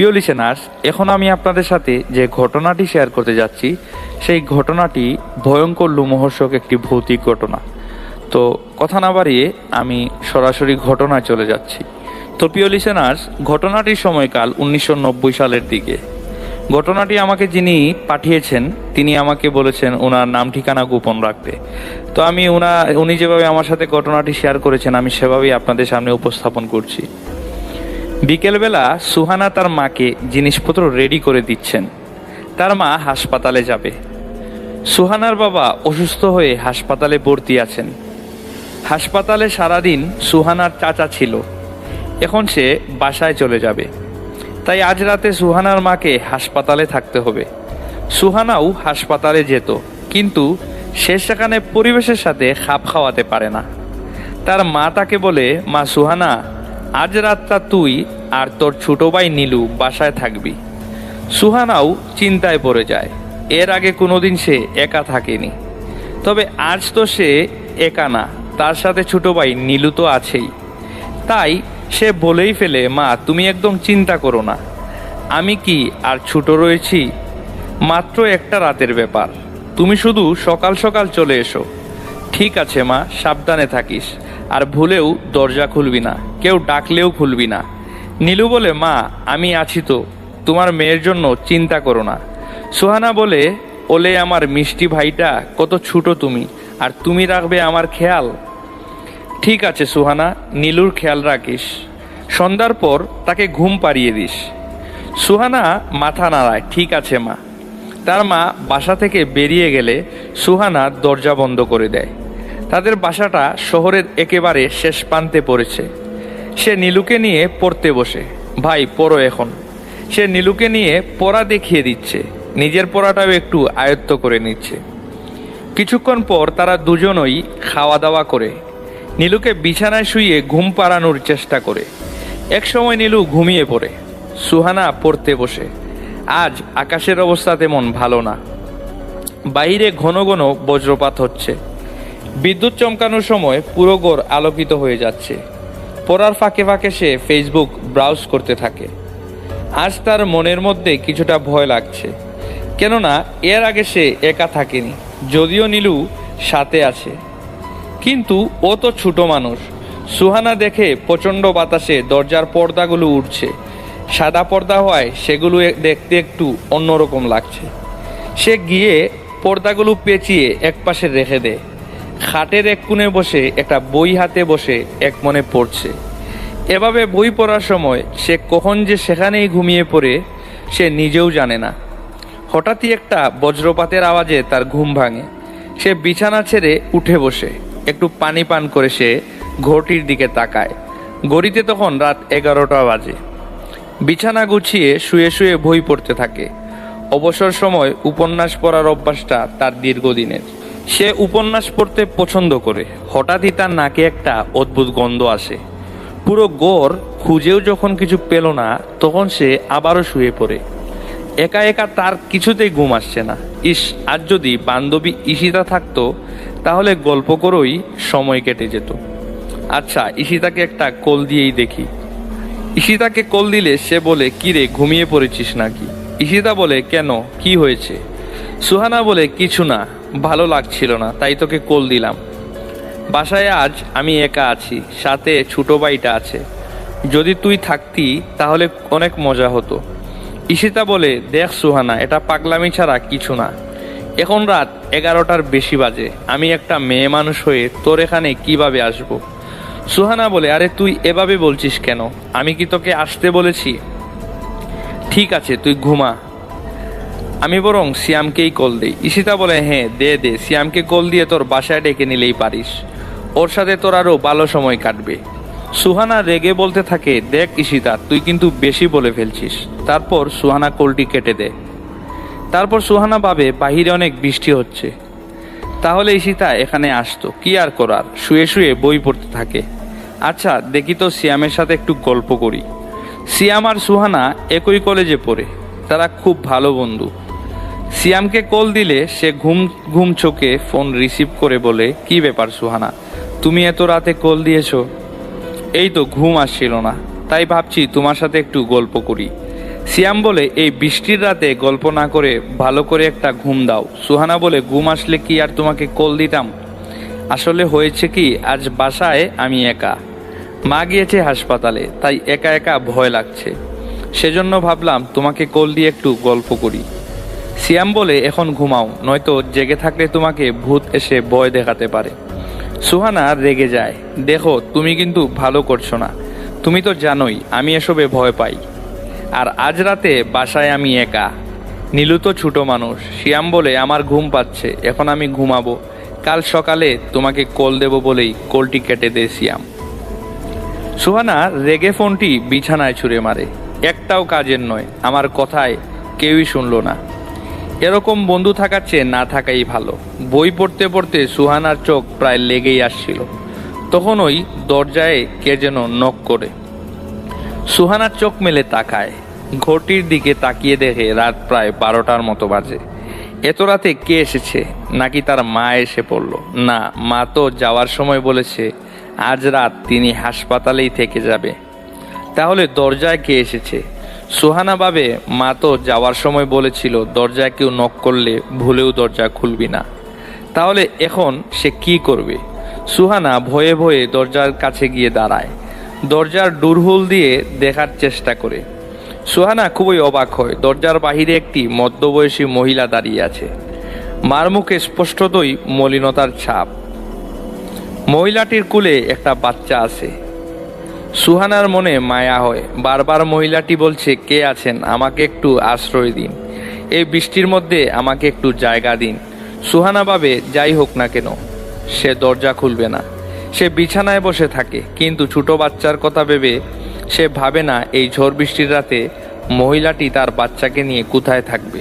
প্রিয় লিসেনার্স, এখন আমি আপনাদের সাথে যে ঘটনাটি শেয়ার করতে যাচ্ছি সেই ঘটনাটি ভয়ঙ্কর লোমহর্ষক একটি ভৌতিক ঘটনা। তো কথা না বাড়িয়ে আমি সরাসরি ঘটনায় চলে যাচ্ছি। তো প্রিয় লিসেনার্স, ঘটনাটির সময়কাল 1990 সালের দিকে। ঘটনাটি আমাকে যিনি পাঠিয়েছেন তিনি আমাকে বলেছেন ওনার নাম ঠিকানা গোপন রাখতে। তো আমি উনি যেভাবে আমার সাথে ঘটনাটি শেয়ার করেছেন আমি সেভাবেই আপনাদের সামনে উপস্থাপন করছি। বিকেলবেলা সুহানা তার মাকে জিনিসপত্র রেডি করে দিচ্ছেন। তার মা হাসপাতালে যাবে। সুহানার বাবা অসুস্থ হয়ে হাসপাতালে ভর্তি আছেন। হাসপাতালে সারাদিন সুহানার চাচা ছিল, এখন সে বাসায় চলে যাবে। তাই আজ রাতে সুহানার মাকে হাসপাতালে থাকতে হবে। সুহানাও হাসপাতালে যেত, কিন্তু সে সেখানে পরিবেশের সাথে খাপ খাওয়াতে পারে না। তার মা তাকে বলে, মা সুহানা, আজ রাতটা তুই আর তোর ছোট ভাই নীলু বাসায় থাকবি। সুহানাও চিন্তায় পড়ে যায়। এর আগে কোনোদিন সে একা থাকেনি, তবে আজ তো সে একা না, তার সাথে ছোট ভাই নীলু তো আছেই। তাই সে বলেই ফেলে, মা তুমি একদম চিন্তা করো না, আমি কি আর ছোট রয়েছি? মাত্র একটা রাতের ব্যাপার, তুমি শুধু সকাল সকাল চলে এসো। ঠিক আছে মা, সাবধানে থাকিস, আর ভুলেও দরজা খুলবি না, কেউ ডাকলেও খুলবি না। নীলু বলে, মা আমি আছি তো, তোমার মেয়ের জন্য চিন্তা করো না। সুহানা বলে, ওলে আমার মিষ্টি ভাইটা, কত ছোট তুমি, আর তুমি রাখবে আমার খেয়াল। ঠিক আছে সুহানা, নীলুর খেয়াল রাখিস। সন্ধ্যার পর তাকে ঘুম পাড়িয়ে দিস। সুহানা মাথা নাড়ায়, ঠিক আছে মা। তার মা বাসা থেকে বেরিয়ে গেলে সুহানা দরজা বন্ধ করে দেয়। তাদের বাসাটা শহরের একেবারে শেষ প্রান্তে পড়েছে। সে নীলুকে নিয়ে পড়তে বসে। ভাই পড়ো এখন। সে নীলুকে নিয়ে পড়া দেখিয়ে দিচ্ছে, নিজের পড়াটাও একটু আয়ত্ত করে নিচ্ছে। কিছুক্ষণ পর তারা দুজনই খাওয়া দাওয়া করে নীলুকে বিছানায় শুইয়ে ঘুম পাড়ানোর চেষ্টা করে। এক সময় নীলু ঘুমিয়ে পড়ে। সুহানা পড়তে বসে। আজ আকাশের অবস্থা তেমন ভালো না, বাইরে ঘন ঘন বজ্রপাত হচ্ছে। বিদ্যুৎ চমকানোর সময় পুরো ঘর আলোকিত হয়ে যাচ্ছে। পড়ার ফাঁকে ফাঁকে সে ফেসবুক ব্রাউজ করতে থাকে। আজ তার মনের মধ্যে কিছুটা ভয় লাগছে, কেননা এর আগে সে একা থাকেনি, যদিও নীলু সাথে আছে, কিন্তু ও তো ছোট মানুষ। সুহানা দেখে প্রচণ্ড বাতাসে দরজার পর্দাগুলো উঠছে। সাদা পর্দা হওয়ায় সেগুলো দেখতে একটু অন্যরকম লাগছে। সে গিয়ে পর্দাগুলো পেঁচিয়ে একপাশে রেখে দেয়। খাটের এক কোণে বসে একটা বই হাতে বসে এক মনে পড়ছে। এভাবে বই পড়ার সময় সে কখন যে সেখানেই ঘুমিয়ে পড়ে সে নিজেও জানে না। হঠাৎই একটা বজ্রপাতের আওয়াজে তার ঘুম ভাঙে। সে বিছানা ছেড়ে উঠে বসে একটু পানি পান করে সে ঘড়ির দিকে তাকায়। ঘড়িতে তখন রাত 11টা বাজে। বিছানা গুছিয়ে শুয়ে শুয়ে বই পড়তে থাকে। অবসর সময় উপন্যাস পড়ার অভ্যাসটা তার দীর্ঘদিনের। সে উপন্যাস পড়তে পছন্দ করে। হঠাৎই তার নাকে একটা অদ্ভুত গন্ধ আসে। পুরো ঘর খুঁজেও যখন কিছু পেল না, তখন সে আবারও শুয়ে পড়ে। একা একা তার কিছুতেই ঘুম আসছে না। ইস, আজ যদি বান্ধবী ঈশিতা থাকতো তাহলে গল্প করেই সময় কেটে যেত। আচ্ছা, ঈশিতাকে একটা কল দিয়েই দেখি। ঈশিতাকে কল দিলে সে বলে, কি রে, ঘুমিয়ে পড়েছিস নাকি? ঈশিতা বলে, কেন, কি হয়েছে? সুহানা বলে, কিছু না, ভালো লাগছিল না, তাই তোকে কল দিলাম। বাসায় আজ আমি একা আছি, সাথে ছোট ভাইটা আছে। যদি তুই থাকতি তাহলে অনেক মজা হতো। ঈশিতা বলে, দেখ সুহানা, এটা পাগলামি ছাড়া কিছু না। এখন রাত 11টার বেশি বাজে। আমি একটা মেয়ে মানুষ হয়ে তোর এখানে কিভাবে আসব? সুহানা বলে, আরে তুই এভাবে বলছিস কেন? আমি কি তোকে আসতে বলেছি? ঠিক আছে, তুই ঘুমা, আমি বরং সিয়ামকেই কল দেই। ঈশিতা বলে, হ্যাঁ দে, সিয়ামকে কল দিয়ে তোর বাসায় ডেকে নিলেই পারিস, ওর সাথে তোর আরও ভালো সময় কাটবে। সুহানা রেগে বলতে থাকে, দেখ ঈশিতা, তুই কিন্তু বেশি বলে ফেলছিস। তারপর সুহানা কলটি কেটে দেয়। তারপর সুহানা ভাবে বাহিরে অনেক বৃষ্টি হচ্ছে, তাহলে ঈশিতা এখানে আসতো, কি আর করার। শুয়ে শুয়ে বই পড়তে থাকে। আচ্ছা দেখি তো সিয়ামের সাথে একটু গল্প করি। সিয়াম আর সুহানা একই কলেজে পড়ে, তারা খুব ভালো বন্ধু। সিয়ামকে কল দিলে সে ঘুম চোখে ফোন রিসিভ করে বলে, কি ব্যাপার সুহানা, তুমি এত রাতে কল দিয়েছো? এই তো ঘুম আসছিল না, তাই ভাবছি তোমার সাথে একটু গল্প করি। সিয়াম বলে, এই বৃষ্টির রাতে গল্প না করে ভালো করে একটা ঘুম দাও। সুহানা বলে, ঘুম আসলে কি আর তোমাকে কল দিতাম? আসলে হয়েছে কি, আজ বাসায় আমি একা। মা গিয়েছে হাসপাতালে, তাই একা একা ভয় লাগছে। সেজন্য ভাবলাম তোমাকে কল দিয়ে একটু গল্প করি। সিয়াম বলে, এখন ঘুমাও, নয়তো জেগে থাকলে তোমাকে ভূত এসে ভয় দেখাতে পারে। সুহানা রেগে যায়, দেখো তুমি কিন্তু ভালো করছো না। তুমি তো জানোই আমি এসবে ভয় পাই। আর আজ রাতে বাসায় আমি একা। নীলু তো ছোট মানুষ। সিয়াম বলে, আমার ঘুম পাচ্ছে, এখন আমি ঘুমাবো। কাল সকালে তোমাকে কল দেব বলেই কলটি কেটে দেয় সিয়াম। সুহানা রেগে ফোনটি বিছানায় ছুঁড়ে মারে। একটাও কাজের নয়, আমার কথায় কেউই শুনলো না। এরকম বন্ধু থাকার চেয়ে না থাকাই ভালো। বই পড়তে পড়তে সুহানার চোখ প্রায় লেগেই আসছিল। তখন ওই দরজায় কে যেন নক করে। সুহানার চোখ মেলে তাকায়। ঘড়ির দিকে তাকিয়ে দেখে রাত প্রায় 12টার মতো বাজে। এত রাতে কে এসেছে? নাকি তার মা এসে পড়ল? না, মা তো যাওয়ার সময় বলেছে আজ রাত তিনি হাসপাতালেই থেকে যাবে। তাহলে দরজায় কে এসেছে? সুহানা ভাবে, মা তো যাওয়ার সময় বলেছিল দরজায় কেউ নক করলে ভুলেও দরজা খুলবি না। তাহলে এখন সে কি করবে? সুহানা ভয়ে ভয়ে দরজার কাছে গিয়ে দাঁড়ায়। দরজার ডোরহোল দিয়ে দেখার চেষ্টা করে। সুহানা খুবই অবাক হয়। দরজার বাহিরে একটি মধ্যবয়সী মহিলা দাঁড়িয়ে আছে। মার মুখে স্পষ্টতই মলিনতার ছাপ। মহিলাটির কোলে একটা বাচ্চা আছে। সুহানার মনে মায়া হয়। বারবার মহিলাটি বলছে, কে আছেন, আমাকে একটু আশ্রয় দিন, এই বৃষ্টির মধ্যে আমাকে একটু জায়গা দিন। সুহানা ভাবে, যাই হোক না কেন সে দরজা খুলবে না। সে বিছানায় বসে থাকে, কিন্তু ছোট বাচ্চার কথা ভেবে সে ভাবে না এই ঝড় বৃষ্টির রাতে মহিলাটি তার বাচ্চাকে নিয়ে কোথায় থাকবে।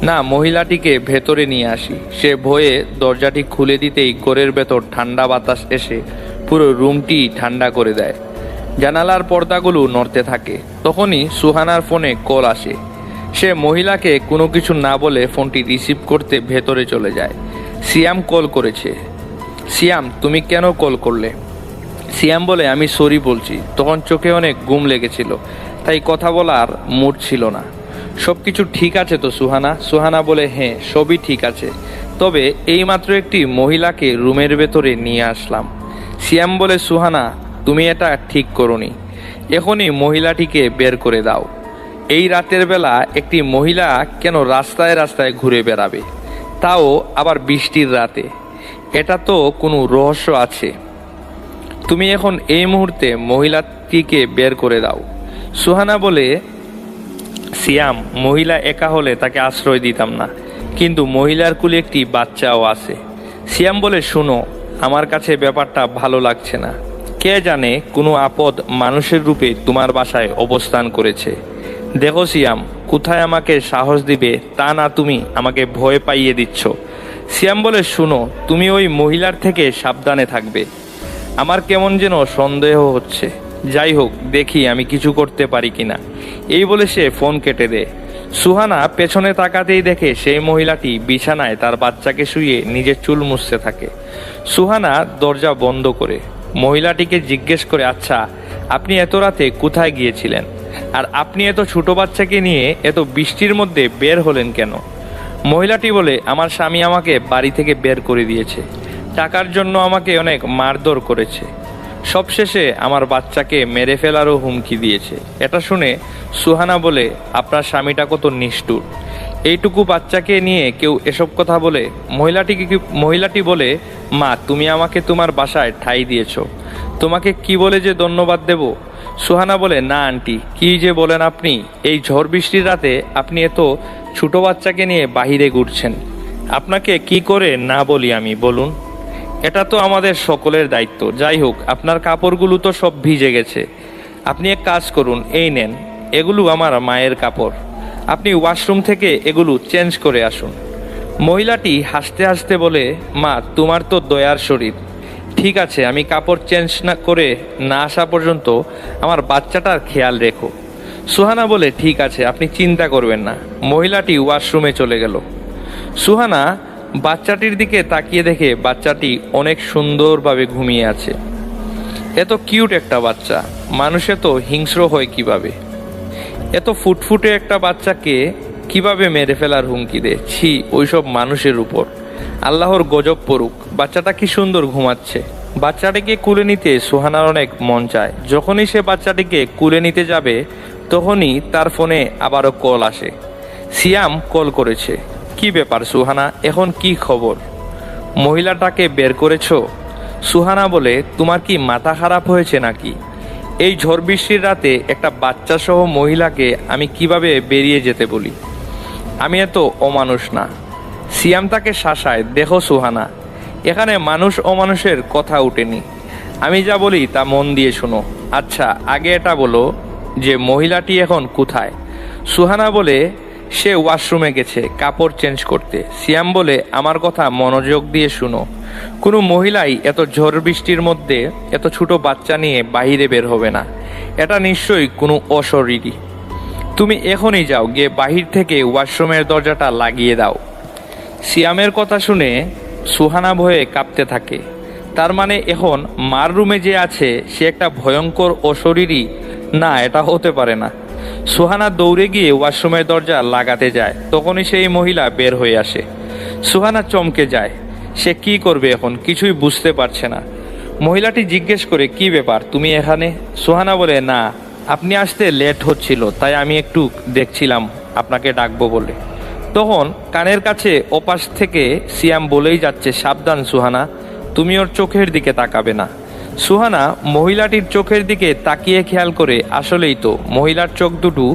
না, মহিলাটিকে ভেতরে নিয়ে আসি। সে ভয়ে দরজাটি খুলে দিতেই ঘরের ভেতর ঠান্ডা বাতাস এসে পুরো রুমটি ঠান্ডা করে দেয়। জানালার পর্দাগুলো নড়তে থাকে। তখনই সুহানার ফোনে কল আসে। সে মহিলাকে কোনো কিছু না বলে ফোনটি রিসিভ করতে ভেতরে চলে যায়। সিয়াম কল করেছে। সিয়াম, তুমি কেন কল করলে? সিয়াম বলে, আমি সরি বলছি, তখন চোখে অনেক ঘুম লেগেছিল, তাই কথা বলার মুড ছিল না। সব কিছু ঠিক আছে তো সুহানা? সুহানা বলে, হ্যাঁ সবই ঠিক আছে, তবে এইমাত্র একটি মহিলাকে রুমের ভেতরে নিয়ে আসলাম। সিয়াম বলে, সুহানা তুমি এটা ঠিক করোনি, এখনই মহিলাটিকে বের করে দাও। এই রাতের বেলা একটি মহিলা কেন রাস্তায় রাস্তায় ঘুরে বেড়াবে, তাও আবার বৃষ্টির রাতে? এটা তো কোনো রহস্য আছে। তুমি এখন এই মুহূর্তে মহিলাটিকে বের করে দাও। সুহানা বলে, সিয়াম, মহিলা একা হলে তাকে আশ্রয় দিতাম না, কিন্তু মহিলার কুলে একটি বাচ্চাও আছে। সিয়াম বলে, শুনো, আমার কাছে ব্যাপারটা ভালো লাগছে না। কে জানে কোনো আপদ মানুষের রূপে তোমার বাসায় অবস্থান করেছে। দেখো সিয়াম, কোথায় আমাকে সাহস দিবে তা না, তুমি আমাকে ভয় পাইয়ে দিচ্ছ। সিয়াম বলে, শুনো, তুমি ওই মহিলার থেকে সাবধানে থাকবে। আমার কেমন যেন সন্দেহ হচ্ছে। যাই হোক, দেখি আমি কিছু করতে পারি কিনা। এই বলে সে ফোন কেটে দেয়। সুহানা পেছনে তাকাতেই দেখে সেই মহিলাটি বিছানায় তার বাচ্চাকে শুইয়ে নিজের চুল মুছতে থাকে। সুহানা দরজা বন্ধ করে মহিলাটিকে জিজ্ঞেস করে, আচ্ছা আপনি এত রাতে কোথায় গিয়েছিলেন? আর আপনি এত ছোট বাচ্চাকে নিয়ে এত বৃষ্টির মধ্যে বের হলেন কেন? মহিলাটি বলে, আমার স্বামী আমাকে বাড়ি থেকে বের করে দিয়েছে, টাকার জন্য আমাকে অনেক মারধর করেছে, সবশেষে আমার বাচ্চাকে মেরে ফেলারও হুমকি দিয়েছে। এটা শুনে সুহানা বলে, আপনার স্বামীটা কত নিষ্ঠুর, এইটুকু বাচ্চাকে নিয়ে কেউ এসব কথা বলে? মহিলাটি বলে, মা তুমি আমাকে তোমার বাসায় ঠাঁই দিয়েছ, তোমাকে কি বলে যে ধন্যবাদ দেব? সুহানা বলে, না আন্টি, কি যে বলেন আপনি? এই ঝড় বৃষ্টির রাতে আপনি এত ছোট বাচ্চাকে নিয়ে বাহিরে ঘুরছেন, আপনাকে কি করে না বলি আমি, বলুন? এটা তো আমাদের সকলের দায়িত্ব। যাই হোক, আপনার কাপড়গুলো তো সব ভিজে গেছে, আপনি এক কাজ করুন, এই নেন, এগুলো আমার মায়ের কাপড়, আপনি ওয়াশরুম থেকে এগুলো চেঞ্জ করে আসুন। মহিলাটি হাসতে হাসতে বলে, মা তোমার তো দয়ার শরীর, ঠিক আছে আমি কাপড় চেঞ্জ না করে না আসা পর্যন্ত আমার বাচ্চাটার খেয়াল রেখো। সুহানা বলে, ঠিক আছে আপনি চিন্তা করবেন না। মহিলাটি ওয়াশরুমে চলে গেল। সুহানা বাচ্চাটির দিকে তাকিয়ে দেখে বাচ্চাটি অনেক সুন্দরভাবে ঘুমিয়ে আছে। এত কিউট একটা বাচ্চা, মানুষে তো হিংস্র হয় কিভাবে? এত ফুটফুটে একটা বাচ্চাকে কিভাবে মেরে ফেলার হুমকি দেয়? ছি, ওইসব মানুষের উপর আল্লাহর গজব পড়ুক। বাচ্চাটা কি সুন্দর ঘুমাচ্ছে। বাচ্চাটিকে কুলে নিতে সুহানার অনেক মন চায়। যখনই সে বাচ্চাটিকে কুলে নিতে যাবে তখনই তার ফোনে আবারও কল আসে। সিয়াম কল করেছে। কি ব্যাপার সুহানা, এখন কি খবর? মহিলাটাকে বের করেছো? সুহানা বলে, তোমার কি মাথা খারাপ হয়েছে নাকি? এই ঝড় বৃষ্টির রাতে একটা বাচ্চা সহ মহিলাকে আমি কিভাবে বেরিয়ে যেতে বলি? আমি এত অমানুষ না। সিয়াম তাকে শাসায়, দেখো সুহানা, এখানে মানুষ অমানুষের কথা উঠেনি। আমি যা বলি তা মন দিয়ে শোনো। আচ্ছা, আগে এটা বলো যে মহিলাটি এখন কোথায়? সুহানা বলে, সে ওয়াশরুমে গেছে কাপড় চেঞ্জ করতে। সিয়াম বলে, আমার কথা মনোযোগ দিয়ে শুনো। কোনো মহিলাই এত ঝড় বৃষ্টির মধ্যে এত ছোট বাচ্চা নিয়ে বাইরে বের হবে না। এটা নিশ্চয়ই কোনো অশরীরী। তুমি এখনই যাও, গিয়ে বাহির থেকে ওয়াশরুমের দরজাটা লাগিয়ে দাও। সিয়ামের কথা শুনে সুহানা ভয়ে কাঁপতে থাকে। তার মানে এখন মার রুমে যে আছে সে একটা ভয়ঙ্কর অশরীরী? না, এটা হতে পারে না। সুহানা দৌড়ে গিয়ে ওয়াশরুমের দরজা লাগাতে যায়। তখনই সেই মহিলা বের হয়ে আসে। সুহানা চমকে যায়। সে কি করবে এখন, কিছুই বুঝতে পারছে না। মহিলাটি জিজ্ঞেস করে, কি ব্যাপার, তুমি এখানে? সুহানা বলে, না, আপনি আসতে লেট হচ্ছিল তাই আমি একটু দেখছিলাম আপনাকে ডাকবো বলে। তখন কানের কাছে ওপাশ থেকে সিয়াম বলেই যাচ্ছে, সাবধান সুহানা, তুমি ওর চোখের দিকে তাকাবে না। সুহানা মহিলাটির চোখের দিকে তাকিয়ে খেয়াল করে, আসলেই তো মহিলার চোখ দুটো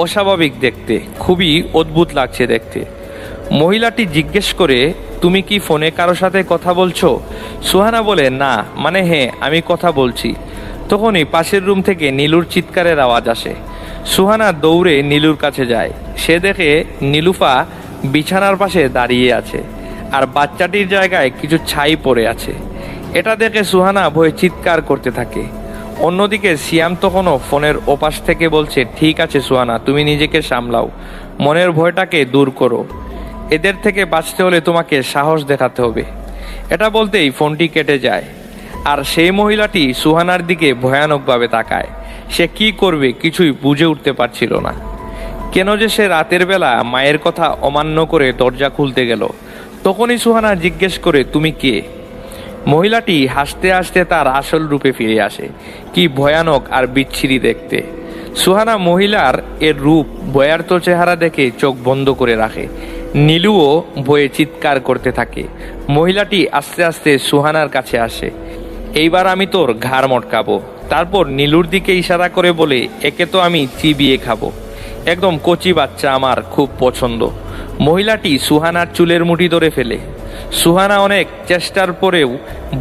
অস্বাভাবিক দেখতে, খুবই অদ্ভুত লাগছে দেখতে। মহিলাটি জিজ্ঞেস করে, তুমি কি ফোনে কারো সাথে কথা বলছো? সুহানা বলে, না, মানে হ্যাঁ, আমি কথা বলছি। তখনই পাশের রুম থেকে নীলুর চিৎকারের আওয়াজ আসে। সুহানা দৌড়ে নীলুর কাছে যায়। সে দেখে নীলুফা বিছানার পাশে দাঁড়িয়ে আছে আর বাচ্চাটির জায়গায় কিছু ছাই পড়ে আছে। এটা দেখে সুহানা ভয়ে চিৎকার করতে থাকে। অন্যদিকে সিয়াম তখনও ফোনের ওপাশ থেকে বলছে, ঠিক আছে সুহানা, তুমি নিজেকে সামলাও, মনের ভয়টাকে দূর করো। এদের থেকে বাঁচতে হলে তোমাকে সাহস দেখাতে হবে। এটা বলতেই ফোনটি কেটে যায়। আর সেই মহিলাটি সুহানার দিকে ভয়ানকভাবে তাকায়। সে কি করবে কিছুই বুঝে উঠতে পারছিল না। কেন যে সে রাতের বেলা মায়ের কথা অমান্য করে দরজা খুলতে গেল। তখনই সুহানা জিজ্ঞেস করে, তুমি কে? মহিলাটি হাসতে হাসতে তার আসল রূপে ফিরে আসে। কি ভয়ানক আর বিচ্ছিরি দেখতে। সুহানা মহিলার এর রূপ ভয়ার্ত চেহারা দেখে চোখ বন্ধ করে রাখে। নীলুও ভয়ে চিৎকার করতে থাকে। মহিলাটি আস্তে আস্তে সুহানার কাছে আসে। এইবার আমি তোর ঘাড় মটকাবো। তারপর নীলুর দিকে ইশারা করে বলে, একে তো আমি চিবিয়ে খাবো, একদম কচি বাচ্চা, আমার খুব পছন্দ। মহিলাটি সুহানার চুলের মুঠি ধরে ফেলে। সুহানা অনেক চেষ্টার পরেও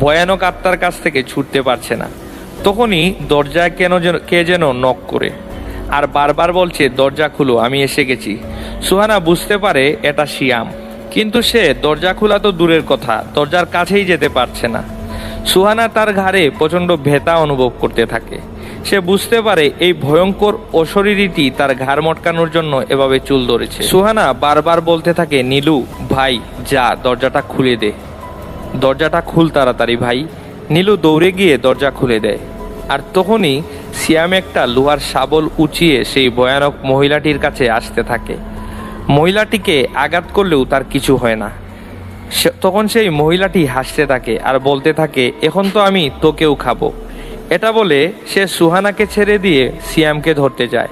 ভয়ানক আত্মার কাছ থেকে ছুটতে পারছে না। তখনই দরজায় কে যেন নক করে আর বারবার বলছে, দরজা খুলো, আমি এসে গেছি। সুহানা বুঝতে পারে এটা সিয়াম, কিন্তু সে দরজা খোলা তো দূরের কথা, দরজার কাছেই যেতে পারছে না। সুহানা তার ঘাড়ে প্রচণ্ড ব্যথা অনুভব করতে থাকে। সে বুঝতে পারে এই ভয়ঙ্কর অশরীরীটি তার ঘাড় মটকানোর জন্য এভাবে চুল ধরেছে। সুহানা বারবার বলতে থাকে, নীলু ভাই, যা, দরজাটা খুলে দে, দরজাটা খুল তাড়াতাড়ি ভাই। নীলু দৌড়ে গিয়ে দরজা খুলে দেয়। আর তখনই সিয়াম একটা লোহার শাবল উঁচিয়ে সেই ভয়ানক মহিলাটির কাছে আসতে থাকে। মহিলাটিকে আঘাত করলেও তার কিছু হয় না। তখন সেই মহিলাটি হাসতে থাকে আর বলতে থাকে, এখন তো আমি তোকেও খাবো। এটা বলে সে সুহানাকে ছেড়ে দিয়ে সিয়ামকে ধরতে যায়।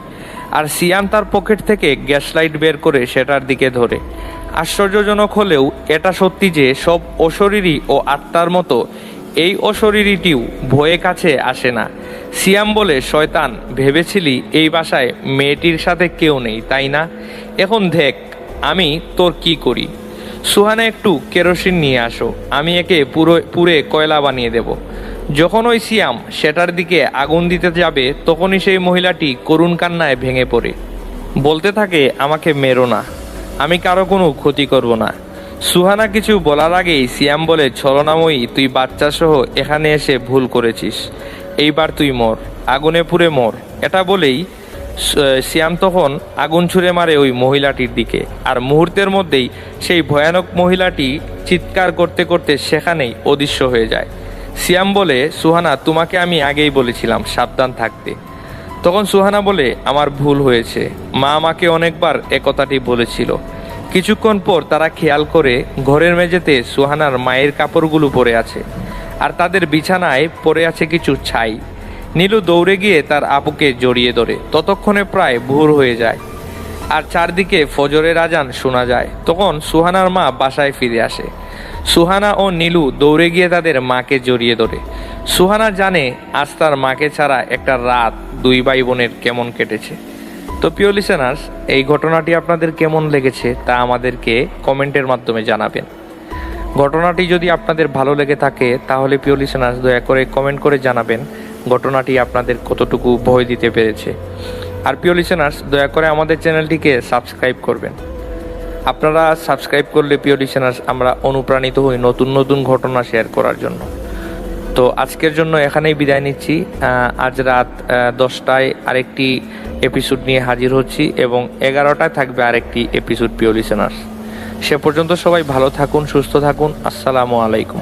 আর সিয়াম তার পকেট থেকে গ্যাস লাইট বের করে সেটার দিকে ধরে। আশ্চর্যজনক হলেও এটা সত্যি যে সব অশরীরী ও আত্মার মতো এই অশরীরীটিও ভয়ে কাছে আসে না। সিয়াম বলে, শয়তান, ভেবেছিলি এই বাসায় মেয়েটির সাথে কেউ নেই, তাই না? এখন দেখ আমি তোর কি করি। সুহানা, একটু কেরোসিন নিয়ে আসো, আমি একে পুরে কয়লা বানিয়ে দেব। যখন ওই সিয়াম সেটার দিকে আগুন দিতে যাবে তখনই সেই মহিলাটি করুণ কান্নায় ভেঙে পড়ে। বলতে থাকে, আমাকে মেরো না, আমি কারো কোনো ক্ষতি করব না। সুহানা কিছু বলার আগেই সিয়াম বলে, ছলনাময়ী, তুই বাচ্চা সহ এখানে এসে ভুল করেছিস, এইবার তুই মর, আগুনে পুড়ে মর। এটা বলেই সিয়াম তখন আগুন ছুঁড়ে মারে ওই মহিলাটির দিকে। আর মুহূর্তের মধ্যেই সেই ভয়ানক মহিলাটি চিৎকার করতে করতে সেখানেই অদৃশ্য হয়ে যায়। সিয়াম বলে, সুহানা, তোমাকে আমি আগেই বলেছিলাম সাবধান থাকতে। তখন সুহানা বলে, আমার ভুল হয়েছে, মা আমাকে অনেকবার একথাটি বলেছিল। কিছুক্ষণ পর তারা খেয়াল করে ঘরের মেঝেতে সুহানার মায়ের কাপড়গুলো পড়ে আছে, আর তাদের বিছানায় পড়ে আছে কিছু ছাই। নীলু দৌড়ে গিয়ে তার আপুকে জড়িয়ে ধরে। ততক্ষণে প্রায় ভোর হয়ে যায়, আর চারদিকে ফজরের আজান শোনা যায়। তখন সুহানার মা বাসায় ফিরে আসে। সুহানা ও নীলু দৌড়ে গিয়ে তাদের মাকে জড়িয়ে ধরে। সুহানা জানে আজ তার মাকে ছাড়া একটা রাত দুই ভাই বোনের কেমন কেটেছে। তো প্রিয় লিসেনার্স, এই ঘটনাটি আপনাদের কেমন লেগেছে তা আমাদেরকে কমেন্টের মাধ্যমে জানাবেন। ঘটনাটি যদি আপনাদের ভালো লেগে থাকে তাহলে প্রিয় লিসেনার্স দয়া করে কমেন্ট করে জানাবেন ঘটনাটি আপনাদের কতটুকু ভয় দিতে পেরেছে। আর প্রিয় লিসেনার্স, দয়া করে আমাদের চ্যানেলটিকে সাবস্ক্রাইব করবেন। আপনারা সাবস্ক্রাইব করলে প্রিয় লিসেনার্স আমরা অনুপ্রাণিত হই নতুন নতুন ঘটনা শেয়ার করার জন্য। তো আজকের জন্য এখানেই বিদায় নিচ্ছি। আজ রাত 10টায় আরেকটি এপিসোড নিয়ে হাজির হচ্ছি এবং 11টায় থাকবে আরেকটি এপিসোড প্রিয় লিসেনার্স। সে পর্যন্ত সবাই ভালো থাকুন, সুস্থ থাকুন। আসসালামু আলাইকুম।